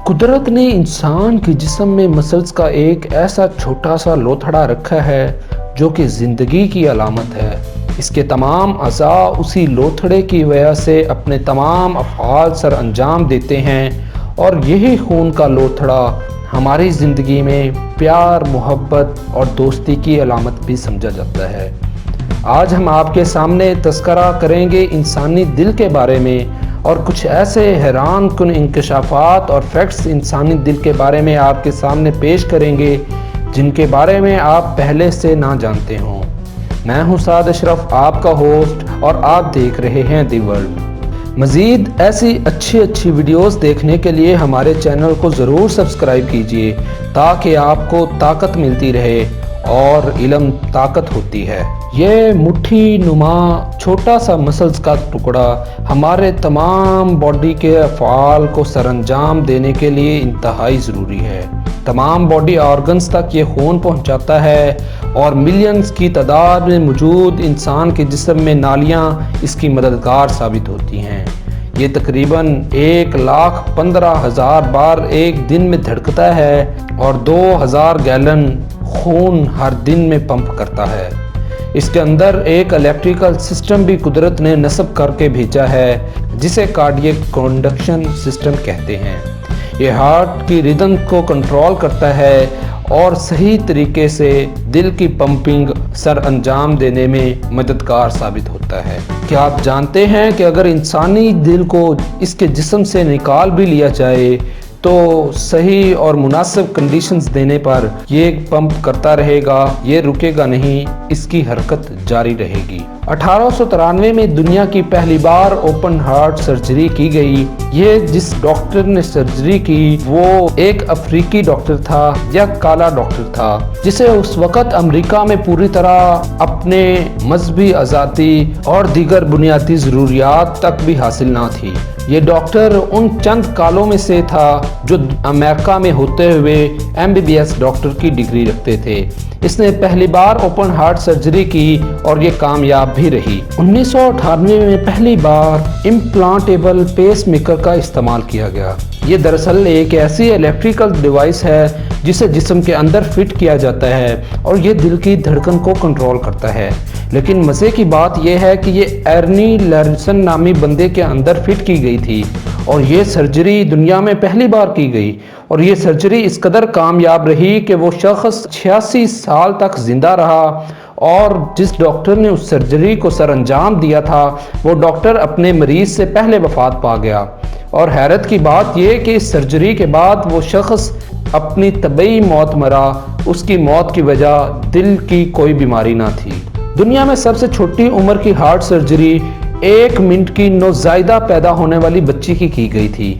कुदरत ने इंसान के जिस्म में मसल्स का एक ऐसा छोटा सा लोथड़ा रखा है जो कि ज़िंदगी की अलामत है। इसके तमाम अज़ा उसी लोथड़े की वजह से अपने तमाम अफ़आल सर अंजाम देते हैं और यही खून का लोथड़ा हमारी ज़िंदगी में प्यार, मोहब्बत और दोस्ती की अलामत भी समझा जाता है। आज हम आपके सामने तज़किरा करेंगे इंसानी दिल के बारे में और कुछ ऐसे हैरान कुन इंकशाफात और फैक्ट्स इंसानी दिल के बारे में आपके सामने पेश करेंगे जिनके बारे में आप पहले से ना जानते हों। मैं हूं साद अशरफ, आपका होस्ट, और आप देख रहे हैं दी वर्ल्ड। मज़ीद ऐसी अच्छी वीडियोस देखने के लिए हमारे चैनल को ज़रूर सब्सक्राइब कीजिए ताकि आपको ताकत मिलती रहे और इल्म ताकत होती है। ये मुट्ठी नुमा छोटा सा मसल्स का टुकड़ा हमारे तमाम बॉडी के अफ़आल को सरअंजाम देने के लिए इंतहाई ज़रूरी है। तमाम बॉडी ऑर्गन्स तक ये खून पहुंचाता है और मिलियंस की तादाद में मौजूद इंसान के जिस्म में नालियां इसकी मददगार साबित होती हैं। ये तकरीबन 1,15,000 बार एक दिन में धड़कता है और 2,000 गैलन खून हर दिन में पंप करता है। इसके अंदर एक इलेक्ट्रिकल सिस्टम भी कुदरत ने नस्ब करके भेजा है जिसे कार्डियक कंडक्शन सिस्टम कहते हैं। ये हार्ट की रिदम को कंट्रोल करता है और सही तरीके से दिल की पंपिंग सर अंजाम देने में मददगार साबित होता है। क्या आप जानते हैं कि अगर इंसानी दिल को इसके जिस्म से निकाल भी लिया जाए तो सही और मुनासिब कंडीशंस देने पर ये पंप करता रहेगा, ये रुकेगा नहीं, इसकी हरकत जारी रहेगी। 1893 में दुनिया की पहली बार ओपन हार्ट सर्जरी की गई। ये जिस डॉक्टर ने सर्जरी की वो एक अफ्रीकी डॉक्टर था या काला डॉक्टर था जिसे उस वक़्त अमेरिका में पूरी तरह अपने मजहबी आज़ादी और दीगर बुनियादी ज़रूरियात तक भी हासिल ना थी। ये डॉक्टर उन चंद कालों में से था जो अमेरिका में होते हुए MBBS डॉक्टर की डिग्री रखते थे। इसने पहली बार ओपन हार्ट सर्जरी की और ये कामयाब भी रही। 1998 में पहली बार इम्प्लांटेबल पेस मेकर का इस्तेमाल किया गया। ये दरअसल एक ऐसी इलेक्ट्रिकल डिवाइस है जिसे जिस्म के अंदर फिट किया जाता है और ये दिल की धड़कन को कंट्रोल करता है। लेकिन मज़े की बात यह है कि ये एर्नी लैरिसन नामी बंदे के अंदर फिट की गई थी और ये सर्जरी दुनिया में पहली बार की गई और ये सर्जरी इस कदर कामयाब रही कि वो शख्स 86 साल तक जिंदा रहा और जिस डॉक्टर ने उस सर्जरी को सर अंजाम दिया था वो डॉक्टर अपने मरीज से पहले वफात पा गया। और हैरत की बात यह कि इस सर्जरी के बाद वो शख्स अपनी तबई मौत मरा। उसकी मौत की वजह दिल की कोई बीमारी ना थी। दुनिया में सबसे छोटी उम्र की हार्ट सर्जरी 1 मिनट की नौज़ायदा पैदा होने वाली बच्ची की गई थी।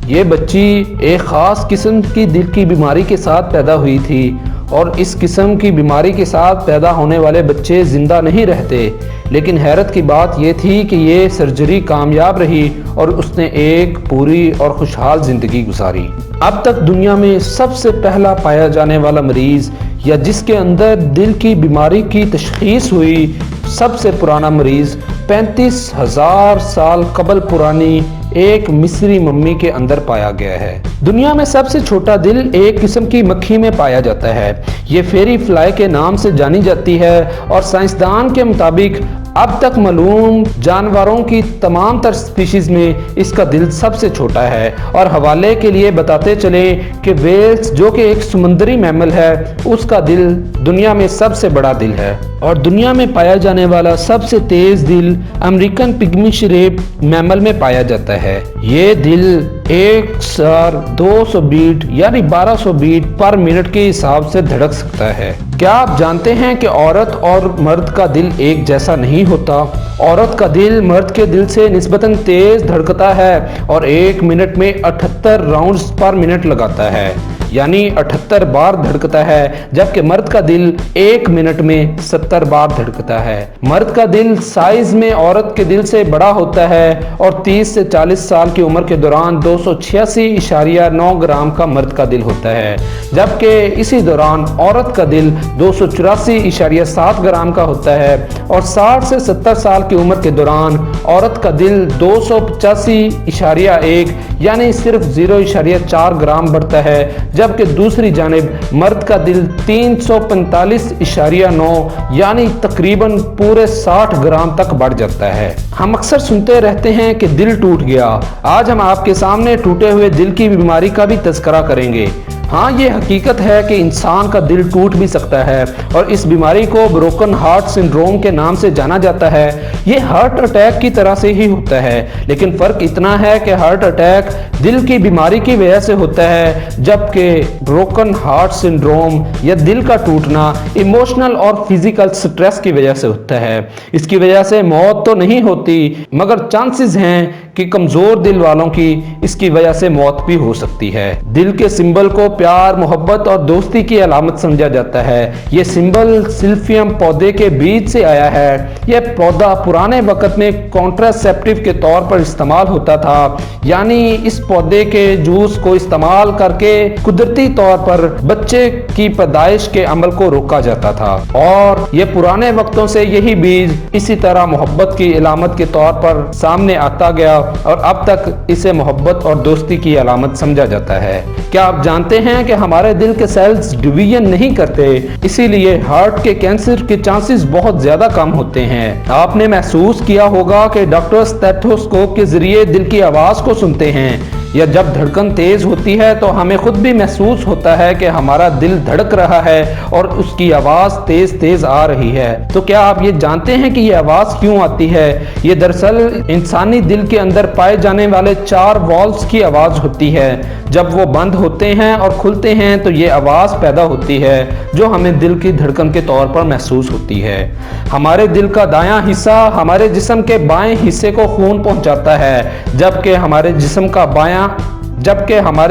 ये बच्ची एक ख़ास किस्म की दिल की बीमारी के साथ पैदा हुई थी और इस किस्म की बीमारी के साथ पैदा होने वाले बच्चे ज़िंदा नहीं रहते। लेकिन हैरत की बात यह थी कि ये सर्जरी कामयाब रही और उसने एक पूरी और खुशहाल ज़िंदगी गुजारी। अब तक दुनिया में सबसे पहला पाया जाने वाला मरीज़ या जिसके अंदर दिल की बीमारी की तशख़ीस हुई, सबसे पुराना मरीज़ 35,000 साल कबल पुरानी एक मिस्री मम्मी के अंदर पाया गया है। दुनिया में सबसे छोटा दिल एक किस्म की मक्खी में पाया जाता है। ये फेरी फ्लाई के नाम से जानी जाती है और साइंसदान के मुताबिक अब तक मालूम जानवरों की तमाम तर स्पीशीज में इसका दिल सबसे छोटा है। और हवाले के लिए बताते चले कि वेल्स जो कि एक समुद्री मैमल है उसका दिल दुनिया में सबसे बड़ा दिल है और दुनिया में पाया जाने वाला सबसे तेज दिल अमेरिकन पिग्मी श्रेप मैमल में पाया जाता है। ये दिल 1,200 बीट यानी 1200 बीट पर मिनट के हिसाब से धड़क सकता है। क्या आप जानते हैं कि औरत और मर्द का दिल एक जैसा नहीं होता? औरत का दिल मर्द के दिल से निस्बतन तेज धड़कता है और 1 मिनट में 78 राउंड्स पर मिनट लगाता है। यानी 78 बार धड़कता है, जबकि मर्द का दिल 1 मिनट में 70 बार धड़कता है। मर्द का दिल साइज में औरत के दिल से बड़ा होता है और 30 से 40 साल की उम्र के दौरान 286.9 ग्राम का मर्द का दिल होता है, जबकि इसी दौरान औरत का दिल 284.7 ग्राम का होता है और 60 से 70 साल की उम्र के दौरान औरत का दिल 285.1 यानी सिर्फ 0.4 ग्राम बढ़ता है, जबकि दूसरी जानिब मर्द का दिल 345.9 यानी तकरीबन पूरे 60 ग्राम तक बढ़ जाता है। हम अक्सर सुनते रहते हैं कि दिल टूट गया। आज हम आपके सामने टूटे हुए दिल की बीमारी का भी तज़किरा करेंगे। हाँ, ये हकीकत है कि इंसान का दिल टूट भी सकता है और इस बीमारी को ब्रोकन हार्ट सिंड्रोम के नाम से जाना जाता है। ये हार्ट अटैक की तरह से ही होता है, लेकिन फ़र्क इतना है कि हार्ट अटैक दिल की बीमारी की वजह से होता है, जबकि ब्रोकन हार्ट सिंड्रोम या दिल का टूटना इमोशनल और फिजिकल स्ट्रेस की वजह से होता है। इसकी वजह से मौत तो नहीं होती, मगर चांसेस हैं कि कमज़ोर दिल वालों की इसकी वजह से मौत भी हो सकती है। दिल के सिंबल को प्यार, मोहब्बत और दोस्ती की अलामत समझा जाता है। ये सिंबल सिल्फियम पौधे के बीज से आया है। यह पौधा पुराने वक्त में कॉन्ट्रासेप्टिव के तौर पर इस्तेमाल होता था, यानी इस पौधे के जूस को इस्तेमाल करके कुदरती तौर पर बच्चे की पैदाइश के अमल को रोका जाता था और ये पुराने वक्तों से यही बीज इसी तरह मोहब्बत की अलामत के तौर पर सामने आता गया और अब तक इसे मोहब्बत और दोस्ती की अलामत समझा जाता है। क्या आप जानते हैं कि हमारे दिल के सेल्स डिवीजन नहीं करते, इसीलिए हार्ट के कैंसर के चांसेस बहुत ज्यादा कम होते हैं। आपने महसूस किया होगा कि डॉक्टर स्टेथोस्कोप के जरिए दिल की आवाज को सुनते हैं, या जब धड़कन तेज होती है तो हमें खुद भी महसूस होता है कि हमारा दिल धड़क रहा है और उसकी आवाज तेज तेज आ रही है। तो क्या आप ये जानते हैं कि ये आवाज क्यों आती है? ये दरअसल इंसानी दिल के अंदर पाए जाने वाले 4 वॉल्व्स की आवाज होती है। जब वो बंद होते हैं और खुलते हैं तो ये आवाज पैदा होती है जो हमें दिल की धड़कन के तौर पर महसूस होती है। हमारे दिल का दायां हिस्सा हमारे जिस्म के बाएं हिस्से को खून पहुंचाता है, जबकि हमारे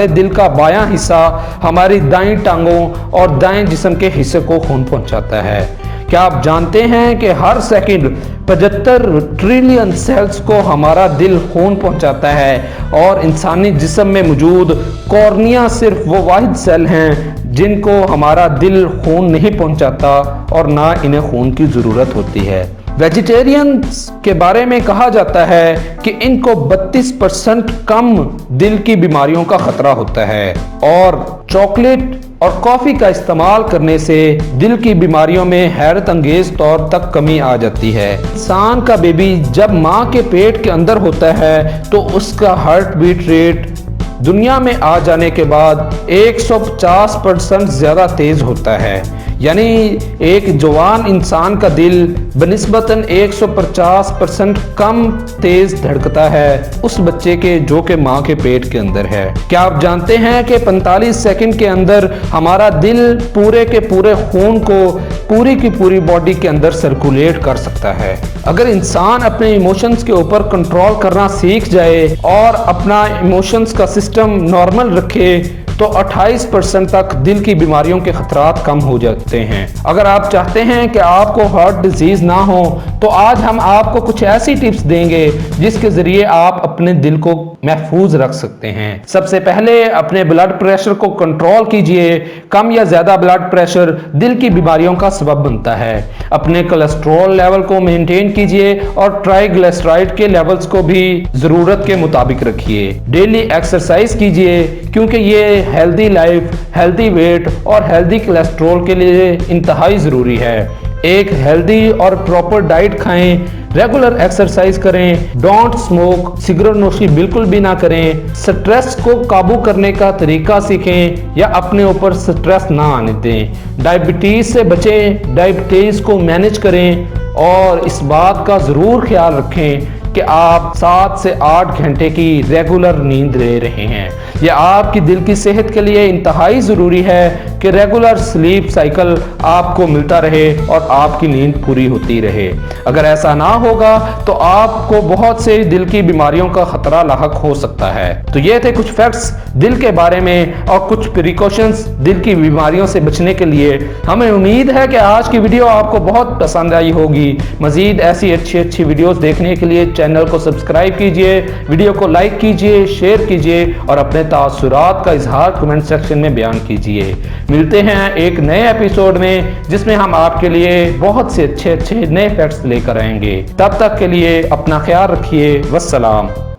दिल का बायां हिस्सा हमारी दाईं टांगों और दाएं जिस्म के हिस्से को खून पहुंचाता है। क्या आप जानते हैं कि हर सेकंड 75 ट्रिलियन सेल्स को हमारा दिल खून पहुंचाता है और इंसानी जिस्म में मौजूद कॉर्निया सिर्फ वो वाहिद सेल हैं जिनको हमारा दिल खून नहीं पहुंचाता और ना इन्हें खून की ज़रूरत होती है। वेजिटेरियंस के बारे में कहा जाता है कि इनको 32% कम दिल की बीमारियों का खतरा होता है और चॉकलेट और कॉफ़ी का इस्तेमाल करने से दिल की बीमारियों में हैरत अंगेज तौर तक कमी आ जाती है। इंसान का बेबी जब माँ के पेट के अंदर होता है तो उसका हार्ट बीट रेट दुनिया में आ जाने के बाद 150% ज़्यादा तेज़ होता है, यानी एक जवान इंसान का दिल बनिस्बतन 150% कम तेज धड़कता है उस बच्चे के जो कि माँ के पेट के अंदर है। क्या आप जानते हैं कि 45 सेकंड के अंदर हमारा दिल पूरे के पूरे खून को पूरी की पूरी बॉडी के अंदर सर्कुलेट कर सकता है। अगर इंसान अपने इमोशंस के ऊपर कंट्रोल करना सीख जाए और अपना इमोशंस का सिस्टम नॉर्मल रखे तो 28% तक दिल की बीमारियों के खतरात कम हो जाते हैं। अगर आप चाहते हैं कि आपको हार्ट डिजीज ना हो तो आज हम आपको कुछ ऐसी टिप्स देंगे जिसके जरिए आप अपने दिल को महफूज रख सकते हैं। सबसे पहले अपने ब्लड प्रेशर को कंट्रोल कीजिए। कम या ज्यादा ब्लड प्रेशर दिल की बीमारियों का सबब बनता है। अपने कोलेस्ट्रॉल लेवल को मेंटेन कीजिए और ट्राइग्लिसराइड के लेवल्स को भी जरूरत के मुताबिक रखिए। डेली एक्सरसाइज कीजिए क्योंकि ये हेल्दी लाइफ, हेल्दी वेट और हेल्दी कोलेस्ट्रॉल के लिए इंतहाई ज़रूरी है। एक हेल्दी और प्रॉपर डाइट खाएं, रेगुलर एक्सरसाइज करें, डोंट स्मोक, सिगरेट नोशी बिल्कुल भी ना करें, स्ट्रेस को काबू करने का तरीका सीखें या अपने ऊपर स्ट्रेस ना आने दें। डायबिटीज़ से बचें, डायबिटीज़ को मैनेज करें और इस बात का ज़रूर ख्याल रखें कि आप 7 से 8 घंटे की रेगुलर नींद ले रहे हैं। यह आपकी दिल की सेहत के लिए इंतहाई ज़रूरी है। کہ ریگولر سلیپ سائیکل آپ کو ملتا رہے اور آپ کی نیند پوری ہوتی رہے۔ اگر ایسا نہ ہوگا تو آپ کو بہت سے دل کی بیماریوں کا خطرہ لاحق ہو سکتا ہے۔ تو یہ تھے کچھ فیکٹس دل کے بارے میں اور کچھ پریکاشنز دل کی بیماریوں سے بچنے کے لیے۔ ہمیں امید ہے کہ آج کی ویڈیو آپ کو بہت پسند آئی ہوگی۔ مزید ایسی اچھی ویڈیوز دیکھنے کے لیے چینل کو سبسکرائب کیجئے، ویڈیو کو لائک کیجئے، شیئر کیجئے اور اپنے تاثرات کا اظہار کمنٹ سیکشن میں بیان کیجئے۔ ملتے ہیں ایک نئے ایپیسوڈ میں جس میں ہم آپ کے لیے بہت سے اچھے نئے فیکٹس لے کر آئیں گے۔ تب تک کے لیے اپنا خیال رکھیے۔ والسلام۔